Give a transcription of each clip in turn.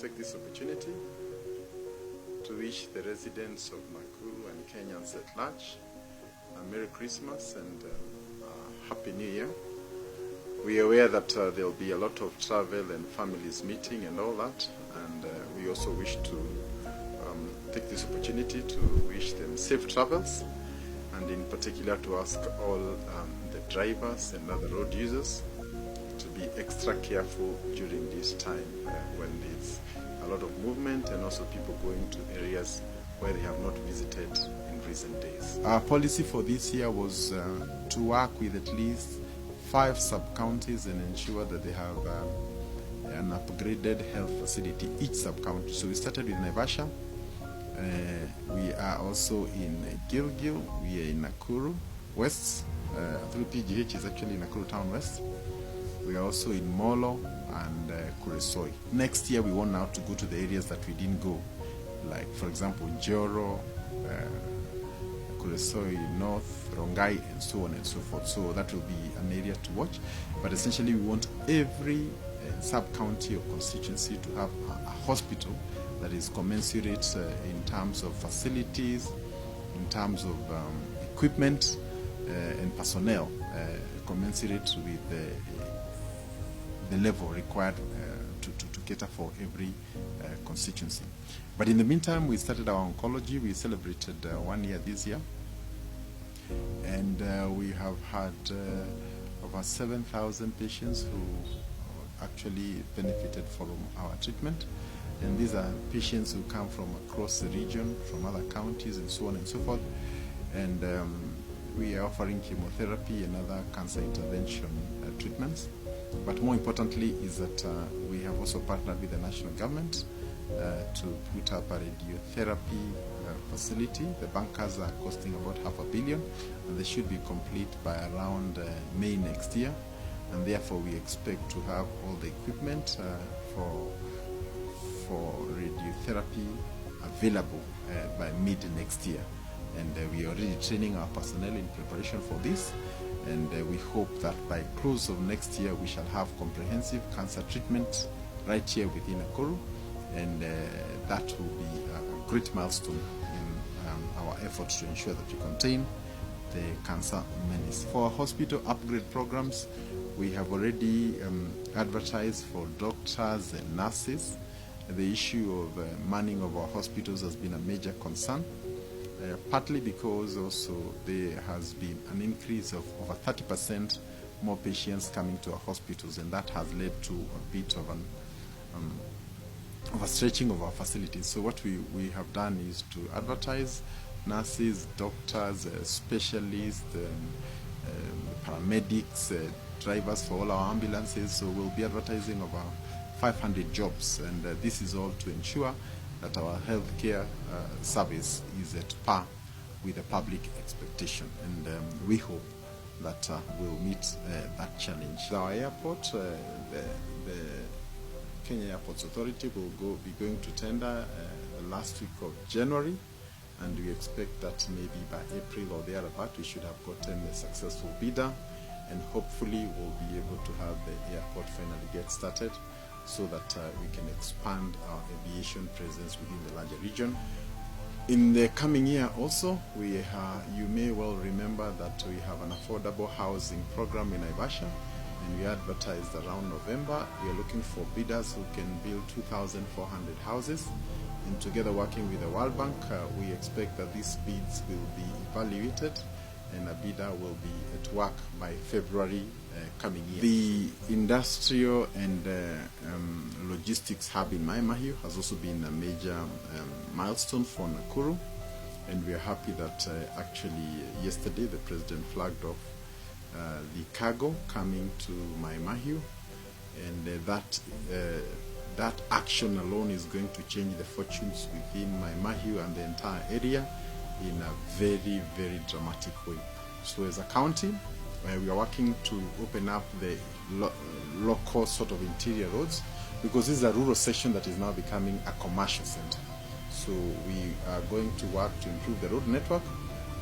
take this opportunity to wish the residents of Nakuru and Kenyans at large a Merry Christmas and a Happy New Year. We are aware that there will be a lot of travel and families meeting and all that, and we also wish to take this opportunity to wish them safe travels, and in particular to ask all the drivers and other road users to be extra careful during this time when there's a lot of movement and also people going to areas where they have not visited in recent days. Our policy for this year was to work with at least 5 sub-counties and ensure that they have an upgraded health facility, each sub-county. So we started with Naivasha. We are also in Gilgil, we are in Nakuru West, through PGH is actually Nakuru Town West. We are also in Molo and Kuresoi. Next year we want now to go to the areas that we didn't go, like for example Joro, Kuresoi North, Rongai, and so on and so forth. So that will be an area to watch. But essentially we want every sub-county or constituency to have a hospital that is commensurate in terms of facilities, in terms of equipment and personnel, commensurate with the level required to cater for every constituency. But in the meantime, we started our oncology. We celebrated 1 year this year, and we have had over 7,000 patients who actually benefited from our treatment. And these are patients who come from across the region, from other counties, and so on and so forth. And we are offering chemotherapy and other cancer intervention treatments. But more importantly is that we have also partnered with the national government to put up a radiotherapy facility. The bunkers are costing about $500 million, and they should be complete by around May next year. And therefore we expect to have all the equipment for radiotherapy available by mid next year. And we are already training our personnel in preparation for this, and we hope that by close of next year we shall have comprehensive cancer treatment right here within Nakuru, and that will be a great milestone in our efforts to ensure that we contain the cancer menace. For our hospital upgrade programs, we have already advertised for doctors and nurses. The issue of manning of our hospitals has been a major concern, partly because also there has been an increase of over 30% more patients coming to our hospitals, and that has led to a bit of an overstretching of our facilities. So what we have done is to advertise nurses, doctors, specialists, paramedics, drivers for all our ambulances. So we'll be advertising over 500 jobs, and this is all to ensure that our healthcare service is at par with the public expectation, and we hope that we'll meet that challenge. Our airport, the Kenya Airports Authority will be going to tender the last week of January, and we expect that maybe by April or thereabout we should have gotten a successful bidder, and hopefully we'll be able to have the airport finally get started, so that we can expand our aviation presence within the larger region. In the coming year also, you may well remember that we have an affordable housing program in Naivasha, and we advertised around November. We are looking for bidders who can build 2,400 houses, and together working with the World Bank, we expect that these bids will be evaluated and a bidder will be at work by February coming year. The industrial and logistics hub in Mai Mahiu has also been a major milestone for Nakuru, and we are happy that actually yesterday the President flagged off the cargo coming to Mai Mahiu, and that action alone is going to change the fortunes within Mai Mahiu and the entire area in a very, very dramatic way. So as a county, we are working to open up the local sort of interior roads, because this is a rural section that is now becoming a commercial center. So we are going to work to improve the road network.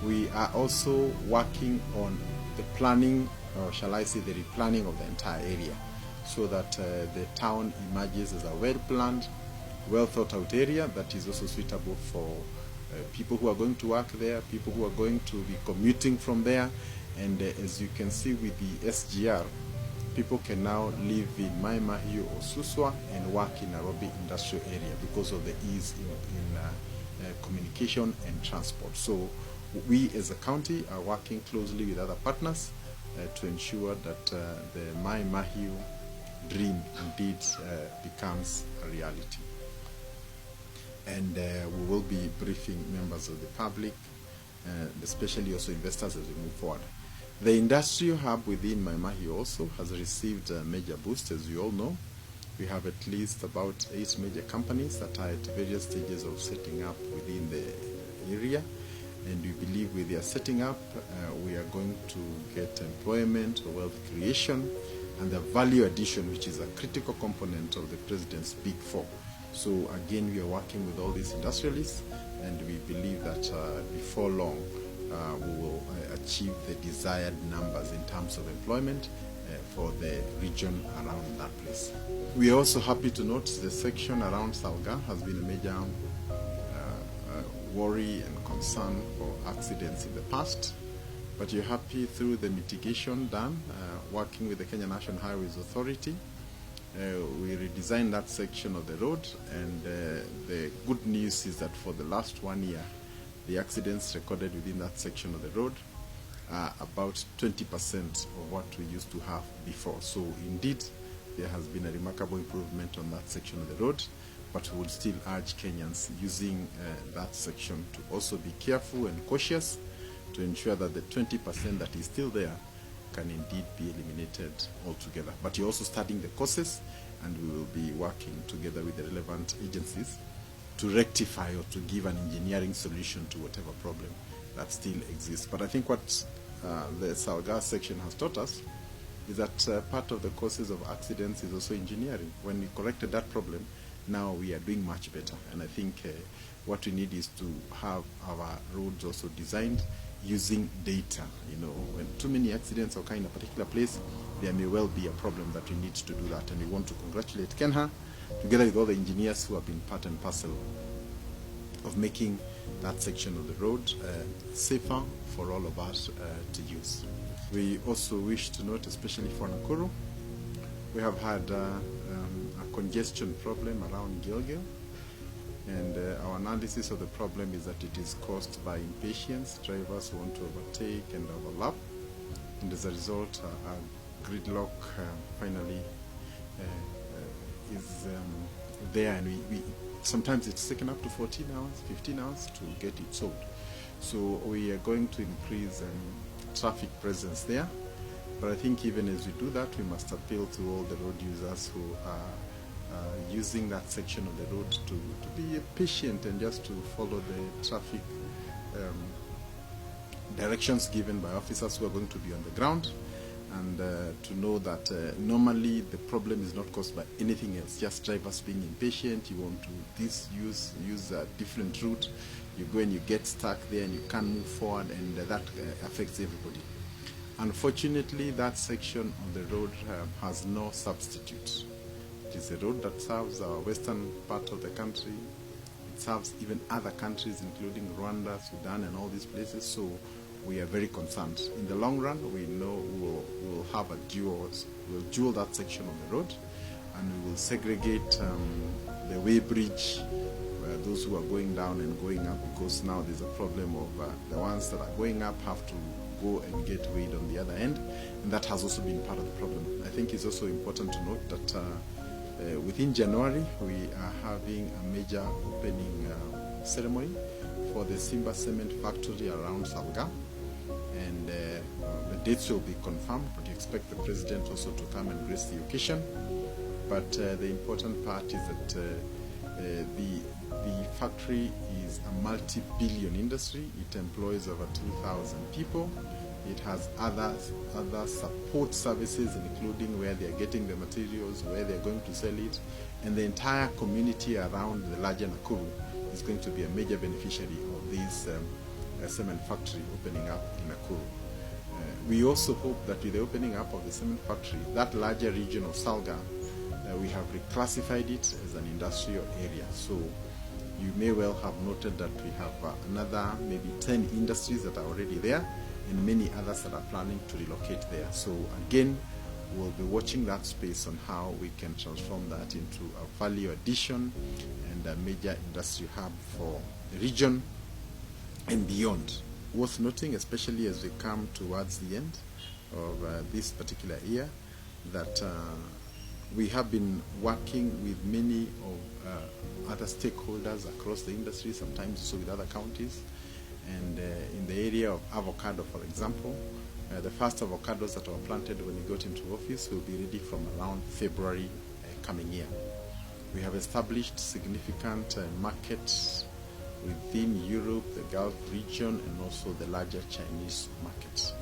We are also working on the planning, or shall I say the replanning of the entire area, so that the town emerges as a well-planned, well thought out area that is also suitable for people who are going to work there, people who are going to be commuting from there. And as you can see with the SGR, people can now live in Mai Mahiu or Suswa and work in Nairobi industrial area because of the ease in communication and transport. So we as a county are working closely with other partners to ensure that the Mai Mahiu dream indeed becomes a reality. And we will be briefing members of the public, especially also investors, as we move forward. The industrial hub within Mai Mahiu also has received a major boost, as you all know. We have at least about 8 major companies that are at various stages of setting up within the area. And we believe with their setting up, we are going to get employment, wealth creation, and the value addition, which is a critical component of the President's Big Four. So again, we are working with all these industrialists, and we believe that before long, we will achieve the desired numbers in terms of employment for the region around that place. We are also happy to note the section around Salga has been a major worry and concern for accidents in the past, but you're happy through the mitigation done, working with the Kenya National Highways Authority. We redesigned that section of the road, and the good news is that for the last 1 year, the accidents recorded within that section of the road are about 20% of what we used to have before. So indeed, there has been a remarkable improvement on that section of the road, but we would still urge Kenyans using that section to also be careful and cautious to ensure that the 20% that is still there can indeed be eliminated altogether. But you're also studying the causes, and we will be working together with the relevant agencies to rectify or to give an engineering solution to whatever problem that still exists. But I think what the Salga section has taught us is that part of the causes of accidents is also engineering. When we corrected that problem, now we are doing much better. And I think what we need is to have our roads also designed using data. You know, when too many accidents occur in a particular place, there may well be a problem that we need to do that. And we want to congratulate Kenha, together with all the engineers who have been part and parcel of making that section of the road safer for all of us to use. We also wish to note, especially for Nakuru, we have had a congestion problem around Gilgil, and our analysis of the problem is that it is caused by impatience. Drivers want to overtake and overlap, and as a result, a gridlock finally is there, and we sometimes it's taken up to 14 hours, 15 hours to get it solved. So we are going to increase traffic presence there, but I think even as we do that, we must appeal to all the road users who are using that section of the road to be patient and just to follow the traffic directions given by officers who are going to be on the ground, and to know that normally the problem is not caused by anything else, just drivers being impatient. You want to use a different route, you go and you get stuck there and you can't move forward, and that affects everybody. Unfortunately, that section of the road has no substitute. It is a road that serves our western part of the country. It serves even other countries, including Rwanda, Sudan, and all these places. So we are very concerned. In the long run, we know we'll have a we'll dual that section of the road, and we will segregate the weighbridge, those who are going down and going up, because now there's a problem of the ones that are going up have to go and get weighed on the other end, and that has also been part of the problem. I think it's also important to note that within January, we are having a major opening ceremony for the Simba Cement Factory around Salga, and the dates will be confirmed, but you expect the President also to come and grace the occasion. But the important part is that the factory is a multi-billion industry. It employs over 2,000 people. It has other support services, including where they are getting the materials, where they are going to sell it, and the entire community around the larger Nakuru is going to be a major beneficiary of this cement factory opening up in Nakuru. We also hope that with the opening up of the cement factory, that larger region of Salga we have reclassified it as an industrial area. So you may well have noted that we have another maybe 10 industries that are already there, and many others that are planning to relocate there. So again, we'll be watching that space on how we can transform that into a value addition and a major industry hub for the region and beyond. Worth noting, especially as we come towards the end of this particular year, that we have been working with many of other stakeholders across the industry, sometimes also with other counties. And in the area of avocado, for example, the first avocados that were planted when we got into office will be ready from around February coming year. We have established significant markets within Europe, the Gulf region, and also the larger Chinese markets.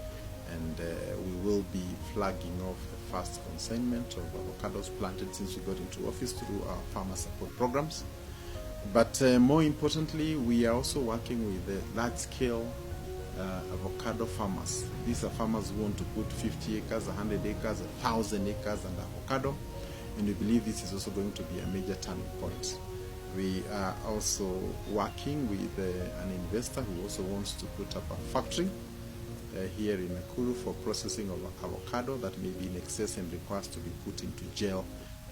And we will be flagging off the first consignment of avocados planted since we got into office through our farmer support programs. But more importantly, we are also working with large-scale avocado farmers. These are farmers who want to put 50 acres, 100 acres, 1,000 acres under avocado, and we believe this is also going to be a major turning point. We are also working with an investor who also wants to put up a factory here in Nakuru for processing of avocado that may be in excess and requires to be put into jail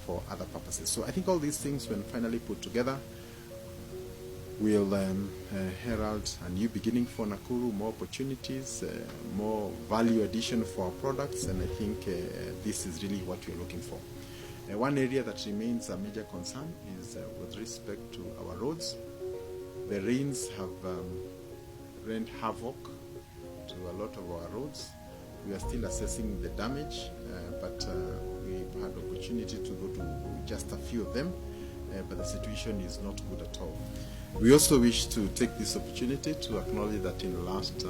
for other purposes. So I think all these things, when finally put together, will herald a new beginning for Nakuru, more opportunities, more value addition for our products, and I think this is really what we're looking for. One area that remains a major concern is with respect to our roads. The rains have wreaked havoc to a lot of our roads. We are still assessing the damage, but we've had opportunity to go to just a few of them, but the situation is not good at all. We also wish to take this opportunity to acknowledge that in the last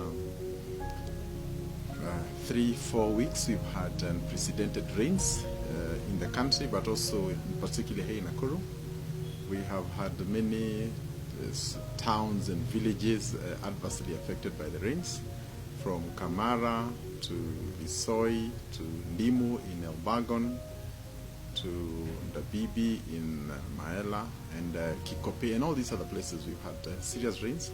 3-4 weeks we've had unprecedented rains in the country, but also in particular here in Nakuru. We have had many towns and villages adversely affected by the rains, from Kamara to Lisoi to Ndimu in Elbagon to Ndabibi in Maela and Kikope and all these other places. We've had serious rains.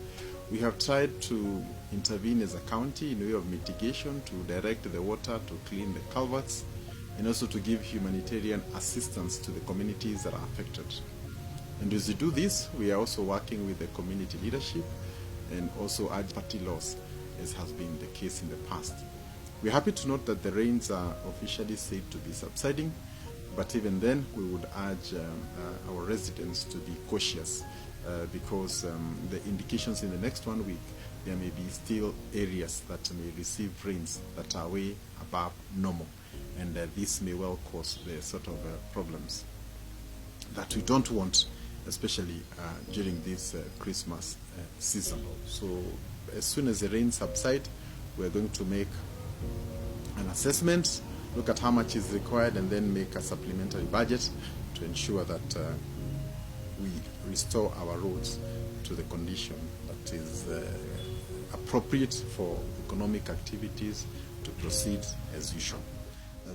We have tried to intervene as a county in way of mitigation to direct the water to clean the culverts and also to give humanitarian assistance to the communities that are affected. And as we do this, we are also working with the community leadership and also urge party laws, as has been the case in the past. We're happy to note that the rains are officially said to be subsiding, but even then we would urge our residents to be cautious because the indications in the next 1 week, there may be still areas that may receive rains that are way above normal, and this may well cause the sort of problems that we don't want, especially during this Christmas season. So as soon as the rains subside, we're going to make an assessment, look at how much is required, and then make a supplementary budget to ensure that we restore our roads to the condition that is appropriate for economic activities to proceed as usual.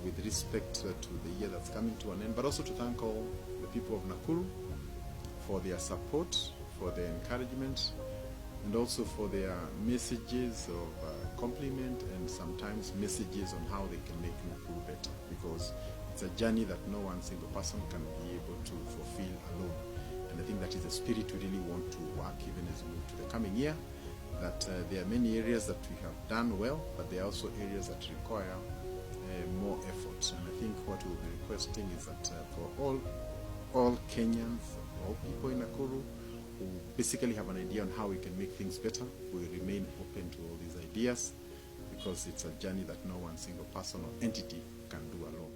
With respect to the year that's coming to an end, but also to thank all the people of Nakuru for their support, for their encouragement, and also for their messages of compliment and sometimes messages on how they can make Nakuru better, because it's a journey that no one single person can be able to fulfill alone. And I think that is the spirit we really want to work even as we move to the coming year, that there are many areas that we have done well, but there are also areas that require more effort. And I think what we'll be requesting is that for all Kenyans, all people in Nakuru who basically have an idea on how we can make things better, we remain open to all these ideas, because it's a journey that no one single person or entity can do alone.